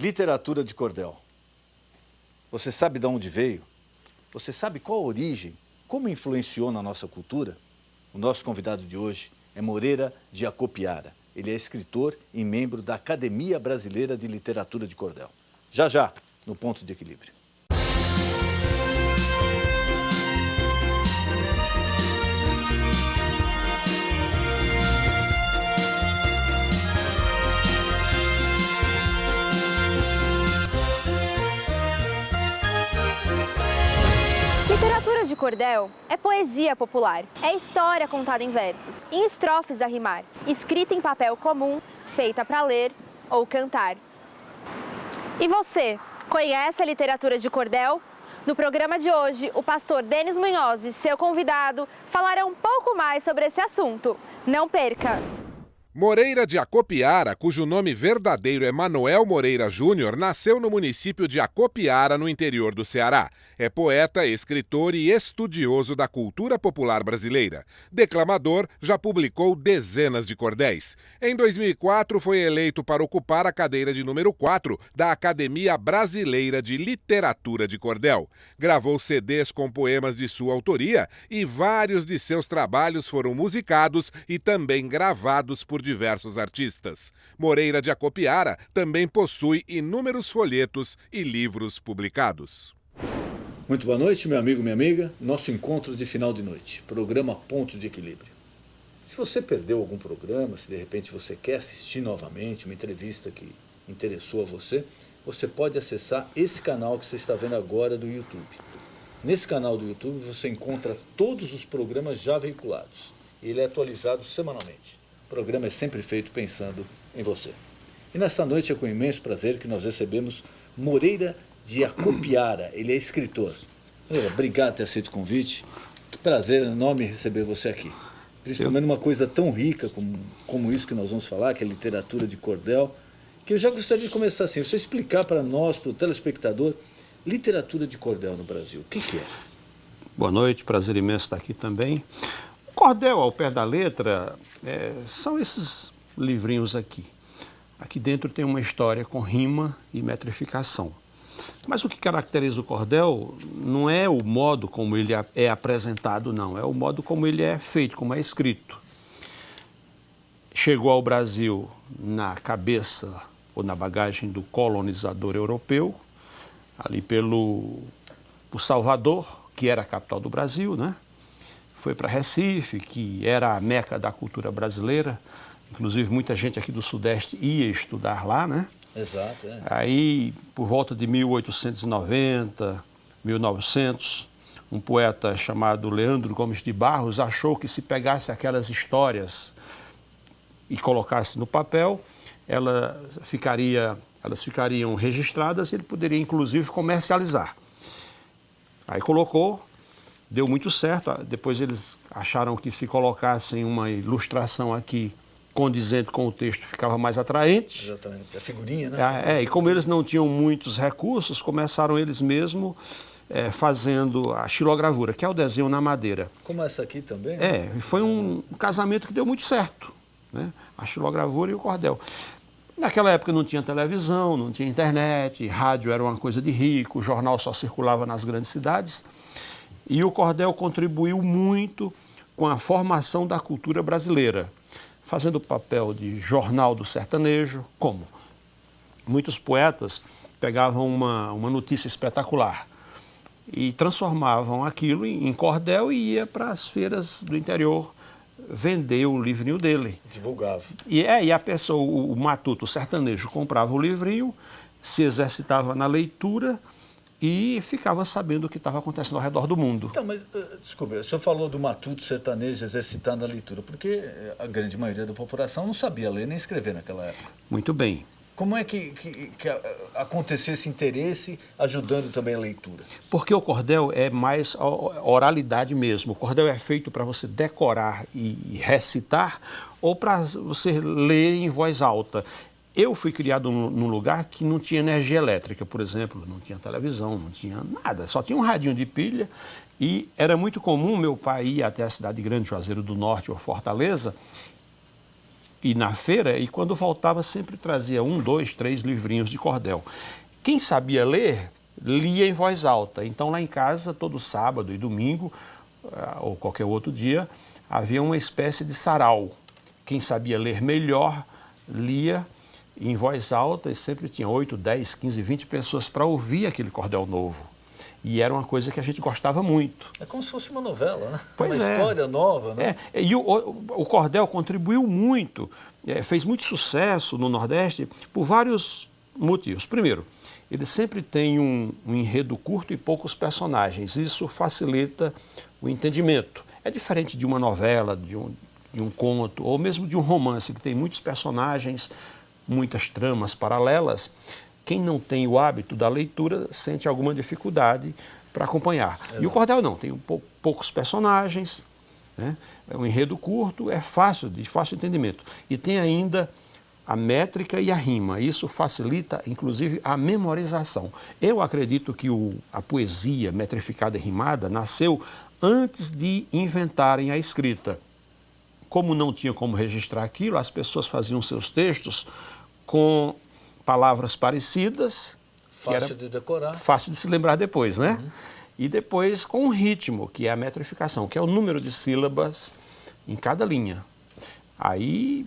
Literatura de cordel. Você sabe de onde veio? Você sabe qual a origem? Como influenciou na nossa cultura? O nosso convidado de hoje é Moreira de Acopiara. Ele é escritor e membro da Academia Brasileira de Literatura de Cordel. Já, no Ponto de Equilíbrio. Literatura de cordel é poesia popular, é história contada em versos, em estrofes a rimar, escrita em papel comum, feita para ler ou cantar. E você, conhece a literatura de cordel? No programa de hoje, o pastor Denis Munhoz e seu convidado falarão um pouco mais sobre esse assunto. Não perca! Moreira de Acopiara, cujo nome verdadeiro é Manuel Moreira Júnior, nasceu no município de Acopiara, no interior do Ceará. É poeta, escritor e estudioso da cultura popular brasileira. Declamador, já publicou dezenas de cordéis. Em 2004, foi eleito para ocupar a cadeira de número 4 da Academia Brasileira de Literatura de Cordel. Gravou CDs com poemas de sua autoria e vários de seus trabalhos foram musicados e também gravados por diversos artistas. Moreira de Acopiara também possui inúmeros folhetos e livros publicados. Muito boa noite, meu amigo, minha amiga. Nosso encontro de final de noite, programa Ponto de Equilíbrio. Se você perdeu algum programa, se de repente você quer assistir novamente uma entrevista que interessou a você, você pode acessar esse canal que você está vendo agora do YouTube. Nesse canal do YouTube você encontra todos os programas já veiculados. Ele é atualizado semanalmente. O programa é sempre feito pensando em você. E nessa noite é com imenso prazer que nós recebemos Moreira de Acopiara. Ele é escritor. Moreira, obrigado por ter aceito o convite. Que prazer enorme receber você aqui. Principalmente uma coisa tão rica como isso que nós vamos falar, que é a literatura de cordel, que eu já gostaria de começar assim, você explicar para nós, para o telespectador, literatura de cordel no Brasil. O que é? Boa noite, prazer imenso estar aqui também. Cordel, ao pé da letra, são esses livrinhos aqui. Aqui dentro tem uma história com rima e metrificação. Mas o que caracteriza o cordel não é o modo como ele é apresentado, não. É o modo como ele é feito, como é escrito. Chegou ao Brasil na cabeça ou na bagagem do colonizador europeu, ali por Salvador, que era a capital do Brasil, né? Foi para Recife, que era a meca da cultura brasileira. Inclusive, muita gente aqui do Sudeste ia estudar lá, né? Exato, é. Aí, por volta de 1890, 1900, um poeta chamado Leandro Gomes de Barros achou que se pegasse aquelas histórias e colocasse no papel, elas ficariam registradas e ele poderia, inclusive, comercializar. Aí colocou. Deu muito certo, depois eles acharam que se colocassem uma ilustração aqui condizente com o texto ficava mais atraente. Exatamente, a figurinha, né? E como eles não tinham muitos recursos, começaram eles mesmos fazendo a xilogravura, que é o desenho na madeira. Como essa aqui também? Foi um casamento que deu muito certo, né? A xilogravura e o cordel. Naquela época não tinha televisão, não tinha internet, rádio era uma coisa de rico, o jornal só circulava nas grandes cidades. E o cordel contribuiu muito com a formação da cultura brasileira, fazendo o papel de jornal do sertanejo. Como? Muitos poetas pegavam uma notícia espetacular e transformavam aquilo em cordel e ia para as feiras do interior vender o livrinho dele. Divulgava. E a pessoa, o matuto, o sertanejo, comprava o livrinho, se exercitava na leitura e ficava sabendo o que estava acontecendo ao redor do mundo. Então, mas, desculpe, o senhor falou do matuto sertanejo exercitando a leitura, porque a grande maioria da população não sabia ler nem escrever naquela época. Muito bem. Como é que aconteceu esse interesse ajudando também a leitura? Porque o cordel é mais oralidade mesmo. O cordel é feito para você decorar e recitar ou para você ler em voz alta. Eu fui criado num lugar que não tinha energia elétrica, por exemplo, não tinha televisão, não tinha nada, só tinha um radinho de pilha e era muito comum meu pai ir até a cidade grande, Juazeiro do Norte ou Fortaleza, ir na feira e quando voltava sempre trazia 1, 2, 3 livrinhos de cordel. Quem sabia ler, lia em voz alta. Então lá em casa, todo sábado e domingo, ou qualquer outro dia, havia uma espécie de sarau. Quem sabia ler melhor, lia em voz alta e sempre tinha 8, 10, 15, 20 pessoas para ouvir aquele cordel novo. E era uma coisa que a gente gostava muito. É como se fosse uma novela, né? Pois uma história nova, né? E o cordel contribuiu muito, fez muito sucesso no Nordeste por vários motivos. Primeiro, ele sempre tem um enredo curto e poucos personagens. Isso facilita o entendimento. É diferente de uma novela, de um conto, ou mesmo de um romance, que tem muitos personagens, muitas tramas paralelas. Quem não tem o hábito da leitura sente alguma dificuldade para acompanhar. E o cordel não, tem poucos personagens, né? É um enredo curto, é de fácil entendimento. E tem ainda a métrica e a rima. Isso facilita, inclusive, a memorização. Eu acredito que a poesia metrificada e rimada nasceu antes de inventarem a escrita. Como não tinha como registrar aquilo, as pessoas faziam seus textos com palavras parecidas. Fácil de decorar. Fácil de se lembrar depois, né? E depois com um ritmo, que é a metrificação, que é o número de sílabas em cada linha. Aí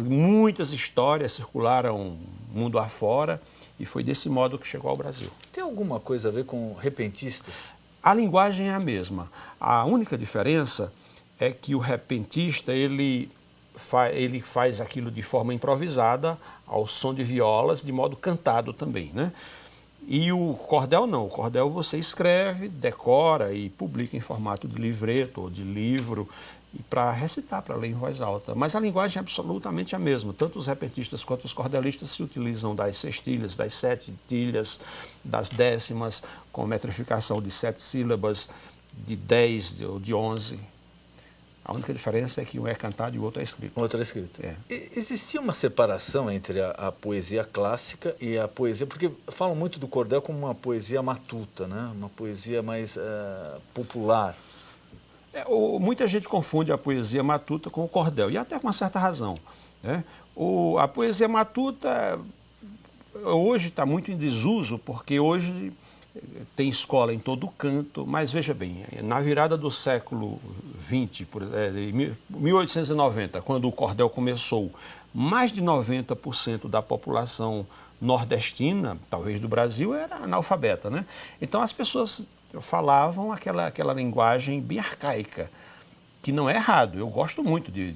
muitas histórias circularam mundo afora e foi desse modo que chegou ao Brasil. Tem alguma coisa a ver com repentistas? A linguagem é a mesma. A única diferença é que o repentista, ele faz aquilo de forma improvisada, ao som de violas, de modo cantado também, né? E o cordel não. O cordel você escreve, decora e publica em formato de livreto ou de livro para recitar, para ler em voz alta. Mas a linguagem é absolutamente a mesma. Tanto os repentistas quanto os cordelistas se utilizam das sextilhas, das setilhas, das décimas, com metrificação de 7 sílabas, de 10 ou de 11. A única diferença é que um é cantado e o outro é escrito. O outro é escrito. É. Existia uma separação entre a poesia clássica e a poesia, porque falam muito do cordel como uma poesia matuta, né? Uma poesia mais popular. Muita gente confunde a poesia matuta com o cordel, e até com uma certa razão, né? A poesia matuta hoje está muito em desuso, porque hoje tem escola em todo canto, mas veja bem, na virada do século XX, 1890, quando o cordel começou, mais de 90% da população nordestina, talvez do Brasil, era analfabeta, né? Então as pessoas falavam aquela linguagem bem arcaica, que não é errado. Eu gosto muito de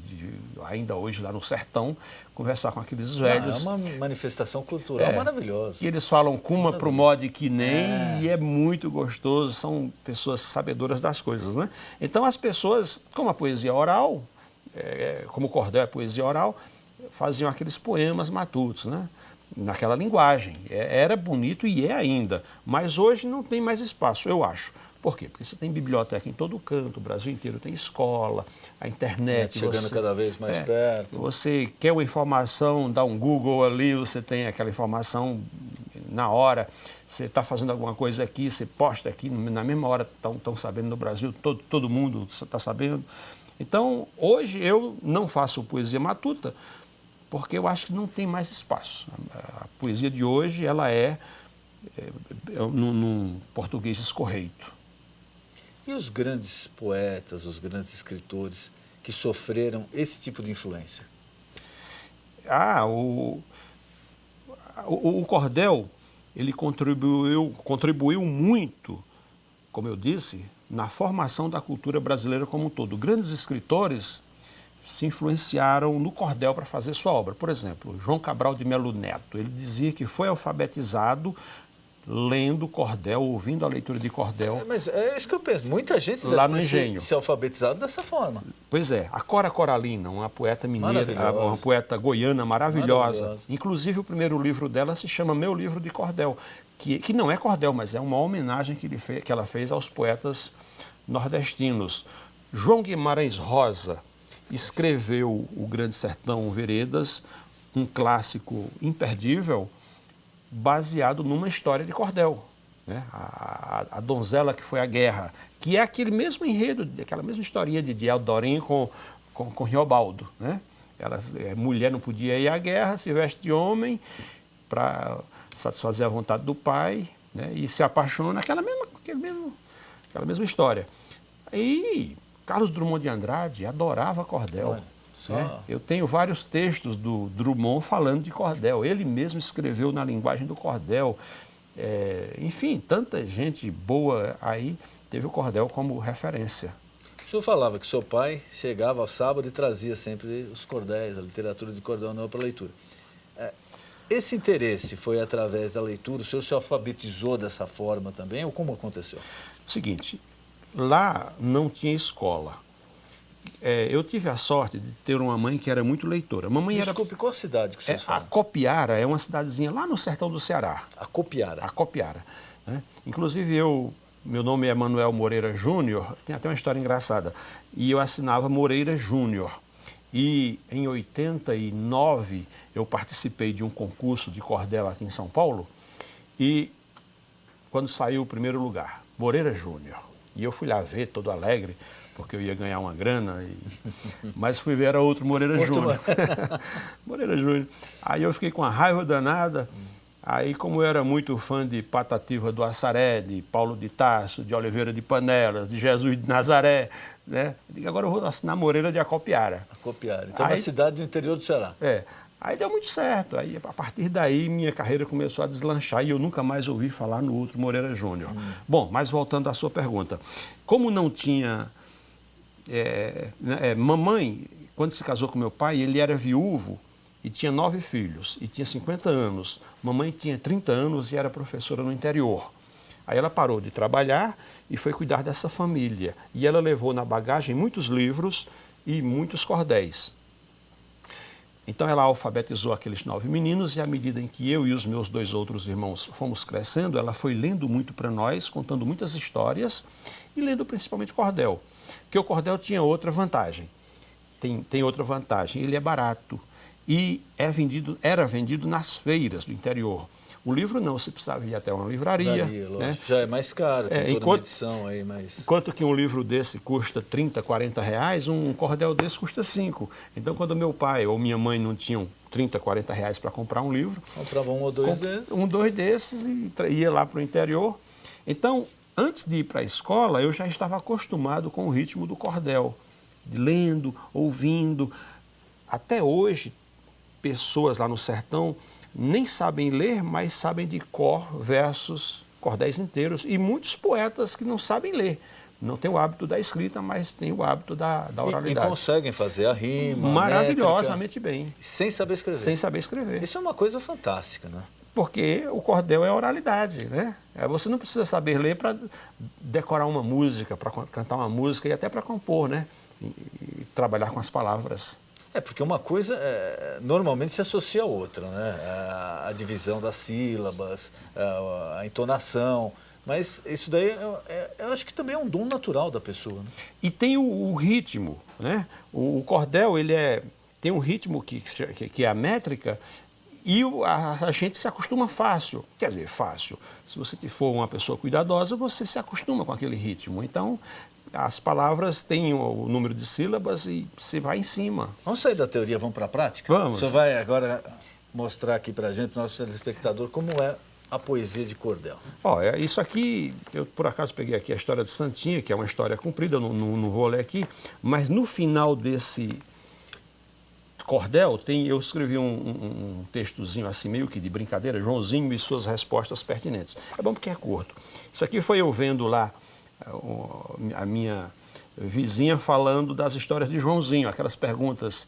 ainda hoje lá no sertão, conversar com aqueles velhos. É uma manifestação cultural maravilhosa. E eles falam cuma pro mod que nem, e é muito gostoso, são pessoas sabedoras das coisas, né? Então as pessoas, como a poesia oral, como o cordel é poesia oral, faziam aqueles poemas matutos, né? Naquela linguagem. Era bonito e é ainda, mas hoje não tem mais espaço, eu acho. Por quê? Porque você tem biblioteca em todo canto, o Brasil inteiro tem escola, a internet. Chegando cada vez mais perto. Você quer uma informação, dá um Google ali, você tem aquela informação na hora. Você está fazendo alguma coisa aqui, você posta aqui, na mesma hora estão sabendo no Brasil, todo mundo está sabendo. Então, hoje eu não faço poesia matuta, porque eu acho que não tem mais espaço. A poesia de hoje, ela é num português escorreito. E os grandes poetas, os grandes escritores que sofreram esse tipo de influência? O cordel, ele contribuiu muito, como eu disse, na formação da cultura brasileira como um todo. Grandes escritores se influenciaram no cordel para fazer sua obra. Por exemplo, João Cabral de Melo Neto, ele dizia que foi alfabetizado lendo cordel, ouvindo a leitura de cordel. Mas é isso que eu penso. Muita gente lá deve no engenho. Se alfabetizado dessa forma. Pois é. A Cora Coralina, uma poeta mineira, uma poeta goiana maravilhosa. Inclusive, o primeiro livro dela se chama Meu Livro de Cordel, que não é cordel, mas é uma homenagem que ela fez aos poetas nordestinos. João Guimarães Rosa escreveu O Grande Sertão Veredas, um clássico imperdível, baseado numa história de cordel, né? A donzela que foi à guerra, que é aquele mesmo enredo, aquela mesma historinha de Eldorinho com Riobaldo, né? Mulher não podia ir à guerra, se veste de homem para satisfazer a vontade do pai, né? E se apaixona, aquela mesma história. E Carlos Drummond de Andrade adorava cordel. Né? Eu tenho vários textos do Drummond falando de cordel. Ele mesmo escreveu na linguagem do cordel. Enfim, tanta gente boa aí teve o cordel como referência. O senhor falava que seu pai chegava ao sábado e trazia sempre os cordéis, a literatura de cordel nova para leitura. Esse interesse foi através da leitura? O senhor se alfabetizou dessa forma também ou como aconteceu? Seguinte, lá não tinha escola. Eu tive a sorte de ter uma mãe que era muito leitora. Desculpe, qual cidade que o senhor fala? Acopiara é uma cidadezinha lá no sertão do Ceará. Acopiara. Acopiara. Né? Inclusive meu nome é Manuel Moreira Júnior, tem até uma história engraçada, e eu assinava Moreira Júnior. E em 89 eu participei de um concurso de cordel aqui em São Paulo e quando saiu o primeiro lugar, Moreira Júnior. E eu fui lá ver, todo alegre, porque eu ia ganhar uma grana, mas fui ver, era outro Moreira Júnior. Moreira Júnior. Aí eu fiquei com uma raiva danada. Aí, como eu era muito fã de Patativa do Assaré, de Paulo de Tarso, de Oliveira de Panelas, de Jesus de Nazaré, né? Agora eu vou assinar Moreira de Acopiara. Acopiara. Então, uma cidade do interior do Ceará. Aí deu muito certo. Aí, a partir daí, minha carreira começou a deslanchar e eu nunca mais ouvi falar no outro Moreira Júnior. Bom, mas voltando à sua pergunta. Como não tinha... mamãe, quando se casou com meu pai, ele era viúvo e tinha 9 filhos e tinha 50 anos. Mamãe tinha 30 anos e era professora no interior. Aí ela parou de trabalhar e foi cuidar dessa família. E ela levou na bagagem muitos livros e muitos cordéis. Então ela alfabetizou aqueles 9 meninos e à medida em que eu e os meus 2 outros irmãos fomos crescendo, ela foi lendo muito para nós, contando muitas histórias e lendo principalmente cordel. Porque o cordel tinha outra vantagem. Tem outra vantagem, ele é barato e era vendido nas feiras do interior. O livro não, você precisava ir até uma livraria. Né? Já é mais caro, tem toda uma edição aí. Enquanto que um livro desse custa 30, 40 reais, um cordel desse custa 5. Então, quando meu pai ou minha mãe não tinham 30, 40 reais para comprar um livro... Comprava 1 ou 2 desses. 1, 2 desses e ia lá para o interior. Então, antes de ir para a escola, eu já estava acostumado com o ritmo do cordel. Lendo, ouvindo. Até hoje, pessoas lá no sertão nem sabem ler, mas sabem de cor versos, cordéis inteiros, e muitos poetas que não sabem ler. Não têm o hábito da escrita, mas têm o hábito da oralidade. E conseguem fazer a rima, maravilhosamente bem. Sem saber escrever. Sem saber escrever. Isso é uma coisa fantástica, né? Porque o cordel é a oralidade, né? Você não precisa saber ler para decorar uma música, para cantar uma música e até para compor, né? E trabalhar com as palavras. Porque uma coisa normalmente se associa a outra, né? A divisão das sílabas, a entonação. Mas isso daí, eu acho que também é um dom natural da pessoa. Né? E tem o ritmo, né? O cordel, tem um ritmo que é a métrica e a gente se acostuma fácil. Quer dizer, fácil. Se você for uma pessoa cuidadosa, você se acostuma com aquele ritmo. Então, as palavras têm o número de sílabas e você vai em cima. Vamos sair da teoria, vamos para a prática? Vamos. O senhor vai agora mostrar aqui para a gente, para o nosso telespectador, como é a poesia de cordel. Isso aqui, eu por acaso peguei aqui a história de Santinha, que é uma história comprida, eu não vou ler aqui, mas no final desse cordel, eu escrevi um textozinho assim, meio que de brincadeira, Joãozinho e suas respostas pertinentes. É bom porque é curto. Isso aqui foi eu vendo lá a minha vizinha falando das histórias de Joãozinho, aquelas perguntas.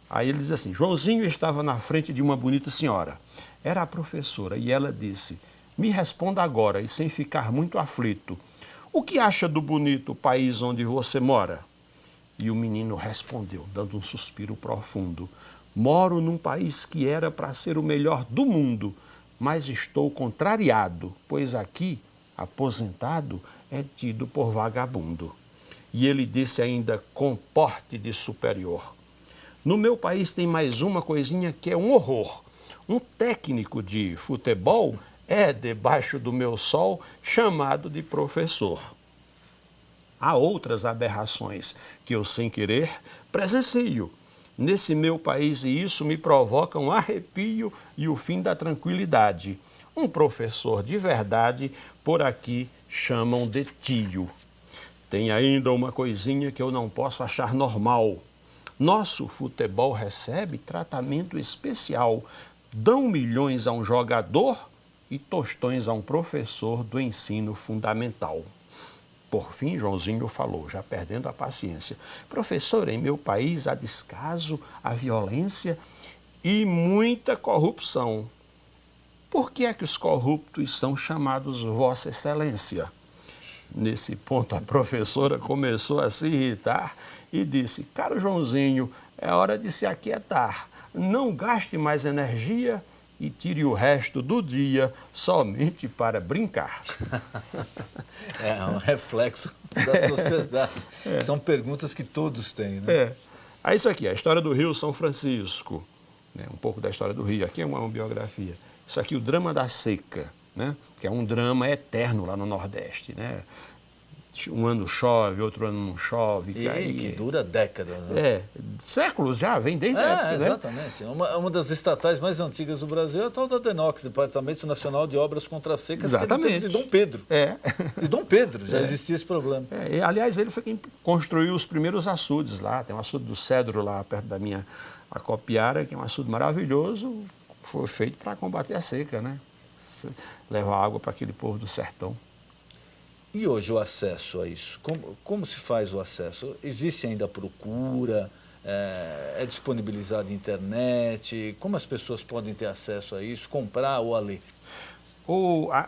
Aí ele diz assim, Joãozinho estava na frente de uma bonita senhora. Era a professora e ela disse, me responda agora e sem ficar muito aflito. O que acha do bonito país onde você mora? E o menino respondeu, dando um suspiro profundo. Moro num país que era para ser o melhor do mundo, mas estou contrariado, pois aqui, aposentado, é tido por vagabundo. E ele disse ainda com porte de superior. No meu país tem mais uma coisinha que é um horror. Um técnico de futebol é, debaixo do meu sol, chamado de professor. Há outras aberrações que eu, sem querer, presencio. nesse meu país e isso me provoca um arrepio e o fim da tranquilidade. Um professor de verdade, por aqui chamam de tio. Tem ainda uma coisinha que eu não posso achar normal. Nosso futebol recebe tratamento especial. Dão milhões a um jogador e tostões a um professor do ensino fundamental. Por fim, Joãozinho falou, já perdendo a paciência. Professor, em meu país há descaso, há violência e muita corrupção. Por que é que os corruptos são chamados Vossa Excelência? Nesse ponto, a professora começou a se irritar e disse, caro Joãozinho, é hora de se aquietar. Não gaste mais energia e tire o resto do dia somente para brincar. É um reflexo da sociedade. São perguntas que todos têm, né? Aí isso aqui, a história do Rio São Francisco, né? Um pouco da história do Rio, aqui é uma biografia. Isso aqui, o drama da seca, né? Que é um drama eterno lá no Nordeste, né? Um ano chove, outro ano não chove. Que dura décadas, né? Séculos já, vem desde a época, exatamente. Né? Uma das estatais mais antigas do Brasil é a tal da DENOX, Departamento Nacional de Obras Contra Secas, exatamente. Que é do tempo de Dom Pedro. De Dom Pedro já existia esse problema. Aliás, ele foi quem construiu os primeiros açudes lá. Tem um açude do Cedro lá perto da minha Acopiara, que é um açude maravilhoso, foi feito para combater a seca, né? Levar água para aquele povo do sertão. E hoje o acesso a isso? Como se faz o acesso? Existe ainda a procura? É disponibilizado internet? Como as pessoas podem ter acesso a isso? Comprar ou a ler?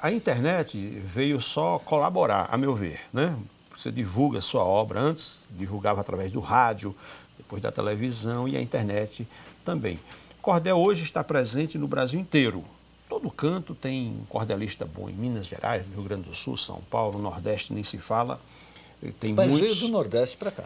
A internet veio só colaborar, a meu ver, né? Você divulga a sua obra, antes divulgava através do rádio, depois da televisão e a internet também. Cordel hoje está presente no Brasil inteiro. Todo canto tem um cordelista bom, em Minas Gerais, no Rio Grande do Sul, São Paulo, Nordeste, nem se fala. Tem Mas muitos... veio do Nordeste para cá.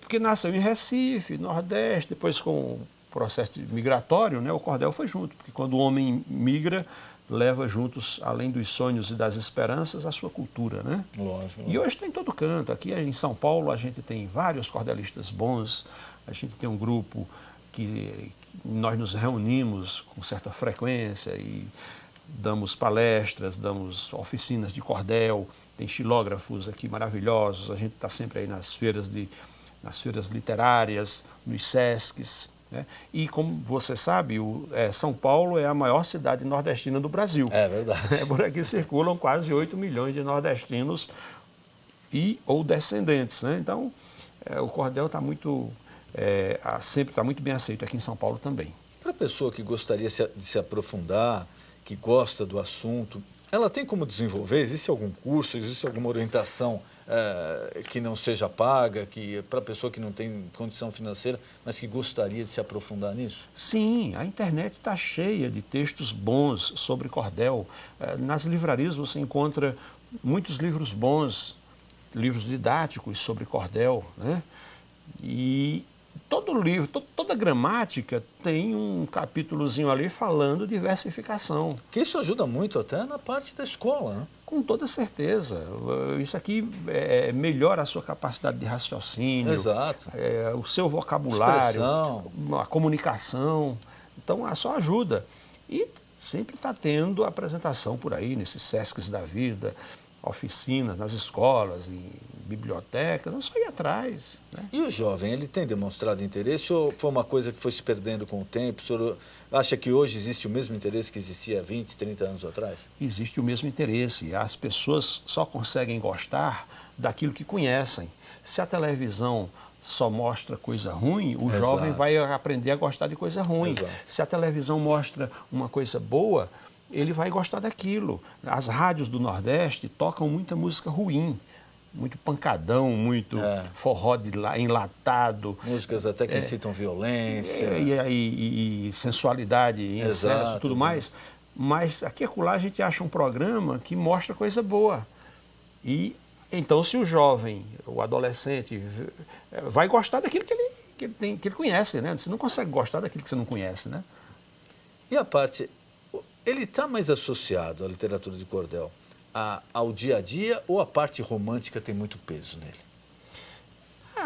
Porque nasceu em Recife, Nordeste, depois com o processo migratório, né, o cordel foi junto, porque quando o homem migra, leva juntos, além dos sonhos e das esperanças, a sua cultura, né? Lógico. E hoje tem todo canto. Aqui em São Paulo a gente tem vários cordelistas bons, a gente tem um grupo que nós nos reunimos com certa frequência e damos palestras, damos oficinas de cordel, tem xilógrafos aqui maravilhosos, a gente está sempre aí nas feiras literárias, nos SESCs, né? E como você sabe, São Paulo é a maior cidade nordestina do Brasil. É verdade. Por aqui circulam quase 8 milhões de nordestinos ou descendentes, né? Então, o cordel está sempre está muito bem aceito aqui em São Paulo também. Para a pessoa que gostaria de se aprofundar, que gosta do assunto, ela tem como desenvolver? Existe algum curso, existe alguma orientação que não seja paga, para a pessoa que não tem condição financeira, mas que gostaria de se aprofundar nisso? Sim, a internet está cheia de textos bons sobre cordel. Nas livrarias você encontra muitos livros bons, livros didáticos sobre cordel, né? E todo livro, toda gramática tem um capítulozinho ali falando de versificação. Que isso ajuda muito até na parte da escola, né? Com toda certeza. Isso aqui melhora a sua capacidade de raciocínio, exato. O seu vocabulário, expressão, a comunicação. Então, só ajuda. E sempre está tendo apresentação por aí, nesses SESCs da vida, oficinas nas escolas, em bibliotecas, é só ir atrás, né? E o jovem, ele tem demonstrado interesse ou foi uma coisa que foi se perdendo com o tempo? O senhor acha que hoje existe o mesmo interesse que existia há 20, 30 anos atrás? Existe o mesmo interesse. As pessoas só conseguem gostar daquilo que conhecem. Se a televisão só mostra coisa ruim, o jovem vai aprender a gostar de coisa ruim. Exato. Se a televisão mostra uma coisa boa, ele vai gostar daquilo. As rádios do Nordeste tocam muita música ruim, muito pancadão, muito forró enlatado. Músicas até que incitam violência. E sensualidade, e excesso, tudo mais. Mas aqui e acolá a gente acha um programa que mostra coisa boa. E então, se o jovem, o adolescente, vai gostar daquilo que ele conhece, né? Você não consegue gostar daquilo que você não conhece, né? E a parte... Ele está mais associado à literatura de cordel ao dia a dia ou a parte romântica tem muito peso nele?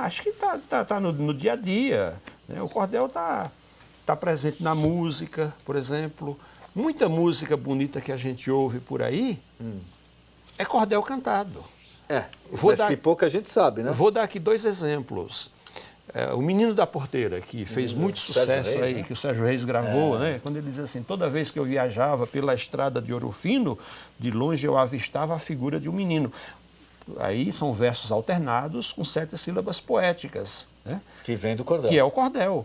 Acho que tá no dia a dia, né? O cordel tá presente na música, por exemplo. Muita música bonita que a gente ouve por aí é cordel cantado. Mas que pouca gente sabe, né? Vou dar aqui 2 exemplos. O Menino da Porteira, que fez muito sucesso Reis, aí, né? que o Sérgio Reis gravou, né? Quando ele diz assim, toda vez que eu viajava pela estrada de Ouro Fino, de longe eu avistava a figura de um menino. Aí são versos alternados com 7 sílabas poéticas, né? Que vem do cordel. Que é o cordel.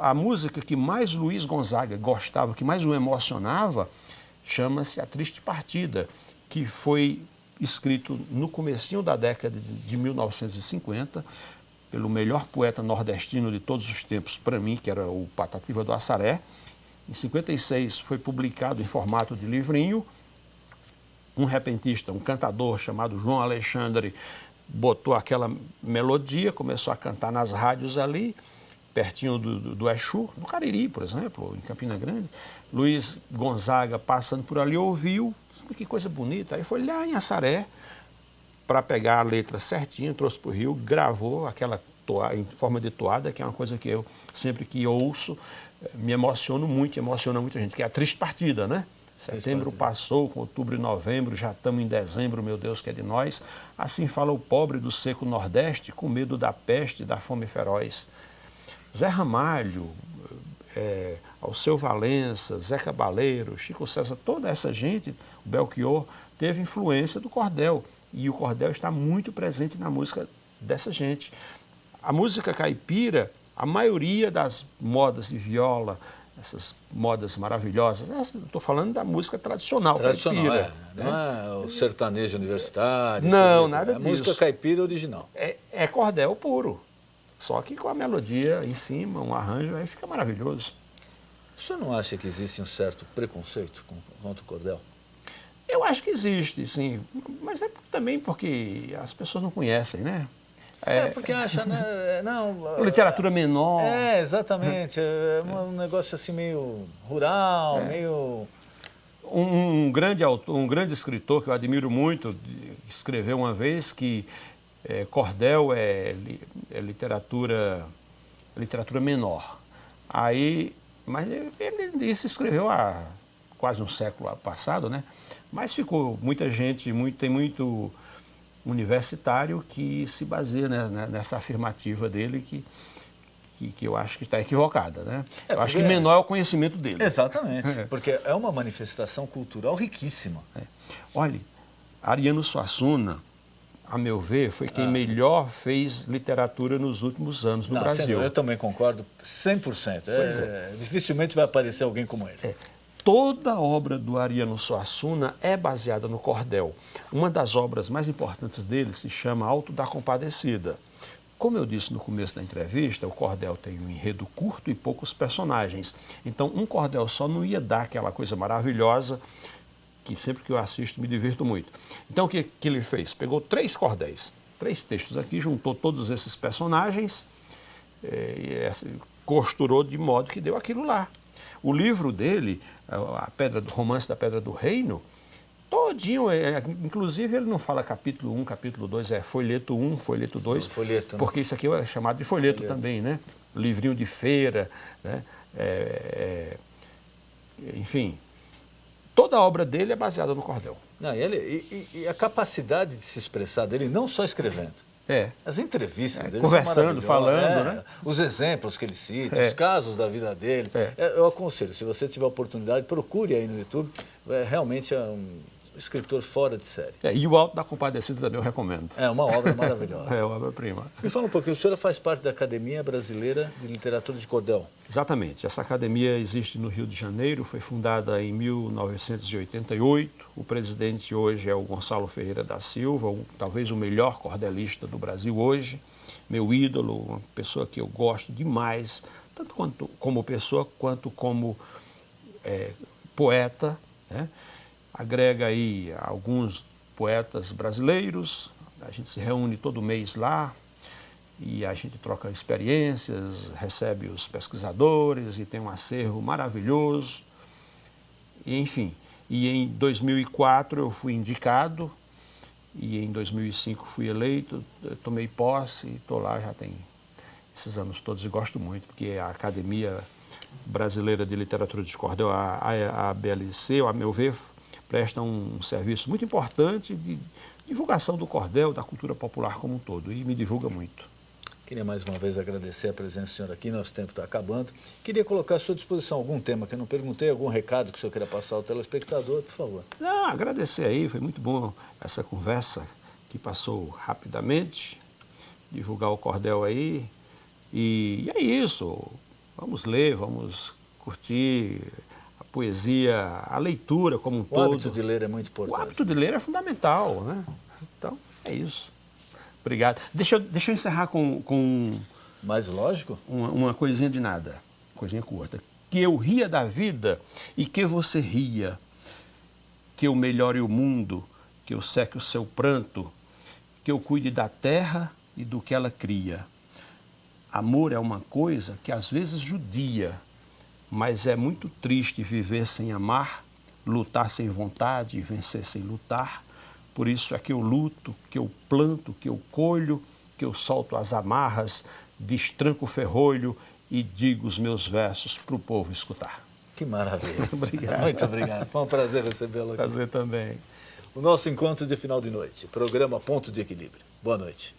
A música que mais Luiz Gonzaga gostava, que mais o emocionava, chama-se A Triste Partida, que foi escrito no comecinho da década de 1950, pelo melhor poeta nordestino de todos os tempos, para mim, que era o Patativa do Assaré. Em 56 foi publicado em formato de livrinho. Um repentista, um cantador chamado João Alexandre, botou aquela melodia, começou a cantar nas rádios ali, pertinho do Exu, no Cariri, por exemplo, em Campina Grande. Luiz Gonzaga, passando por ali, ouviu, que coisa bonita. Aí foi lá em Assaré, para pegar a letra certinha, trouxe para o Rio, gravou aquela em forma de toada, que é uma coisa que eu, sempre que ouço, me emociono muito, emociona muita gente, que é A Triste Partida, né? Setembro passou, com outubro e novembro, já estamos em dezembro, meu Deus, que é de nós. Assim fala o pobre do seco Nordeste, com medo da peste e da fome feroz. Zé Ramalho, Alceu Valença, Zé Cabaleiro, Chico César, toda essa gente, o Belchior, teve influência do cordel. E o cordel está muito presente na música dessa gente. A música caipira, a maioria das modas de viola, essas modas maravilhosas, estou falando da música tradicional caipira. Não é o sertanejo universitário. Não, nada disso. disso. É música caipira original. É cordel puro. Só que com a melodia em cima, um arranjo, aí fica maravilhoso. O senhor não acha que existe um certo preconceito contra o cordel? Eu acho que existe, sim. Mas é também porque as pessoas não conhecem, né? Porque acha, né? Literatura menor. Exatamente. É um negócio assim meio rural, meio... Um grande autor, um grande escritor que eu admiro muito, escreveu uma vez que cordel é literatura menor. Mas ele escreveu há quase um século passado, né? Mas ficou muita gente, tem muito universitário que se baseia nessa afirmativa dele que eu acho que está equivocada, né? Eu acho que menor é o conhecimento dele. Exatamente, porque é uma manifestação cultural riquíssima. Olha, Ariano Suassuna, a meu ver, foi quem melhor fez literatura nos últimos anos no Brasil. Eu também concordo 100%. Dificilmente vai aparecer alguém como ele. Toda a obra do Ariano Suassuna é baseada no cordel. Uma das obras mais importantes dele se chama Alto da Compadecida. Como eu disse no começo da entrevista, o cordel tem um enredo curto e poucos personagens. Então, um cordel só não ia dar aquela coisa maravilhosa que sempre que eu assisto me divirto muito. Então, o que ele fez? Pegou 3 cordéis, 3 textos aqui, juntou todos esses personagens, costurou de modo que deu aquilo lá. O livro dele, Romance da Pedra do Reino, todinho, inclusive ele não fala capítulo 1, capítulo 2, é folheto 1, folheto 2, folheto, né? Porque isso aqui é chamado de folheto também, né? Livrinho de feira, né? Enfim, toda a obra dele é baseada no cordel. E a capacidade de se expressar dele, não só escrevendo. As entrevistas dele conversando, falando, né? Os exemplos que ele cita, os casos da vida dele. Eu aconselho, se você tiver oportunidade, procure aí no YouTube. Realmente é um escritor fora de série. E o Alto da Compadecida também eu recomendo. É uma obra maravilhosa. É uma obra-prima. Me fala um pouquinho, o senhor faz parte da Academia Brasileira de Literatura de Cordel. Exatamente. Essa academia existe no Rio de Janeiro, foi fundada em 1988. O presidente hoje é o Gonçalo Ferreira da Silva, talvez o melhor cordelista do Brasil hoje, meu ídolo, uma pessoa que eu gosto demais, tanto como pessoa quanto como poeta, né? Agrega aí alguns poetas brasileiros, a gente se reúne todo mês lá e a gente troca experiências, recebe os pesquisadores e tem um acervo maravilhoso. E, enfim, e em 2004 eu fui indicado e em 2005 fui eleito, tomei posse, estou lá já tem esses anos todos e gosto muito, porque a Academia Brasileira de Literatura de Cordel, a ABLC, a meu ver, presta um serviço muito importante de divulgação do cordel, da cultura popular como um todo, e me divulga muito. Queria mais uma vez agradecer a presença do senhor aqui, nosso tempo está acabando. Queria colocar à sua disposição algum tema que eu não perguntei, algum recado que o senhor queira passar ao telespectador, por favor. Não, agradecer aí, foi muito bom essa conversa que passou rapidamente, divulgar o cordel aí, e é isso, vamos ler, vamos curtir a poesia, a leitura como um todo. O hábito de ler é muito importante. O hábito de ler é fundamental, né? Então, é isso. Obrigado. Deixa eu encerrar com Mais lógico? uma coisinha de nada, coisinha curta. Que eu ria da vida e que você ria, que eu melhore o mundo, que eu seque o seu pranto, que eu cuide da terra e do que ela cria. Amor é uma coisa que às vezes judia, mas é muito triste viver sem amar, lutar sem vontade e vencer sem lutar. Por isso é que eu luto, que eu planto, que eu colho, que eu solto as amarras, destranco o ferrolho e digo os meus versos para o povo escutar. Que maravilha. Obrigado. Muito obrigado. Foi um prazer recebê-lo aqui. Prazer também. O nosso encontro de final de noite, programa Ponto de Equilíbrio. Boa noite.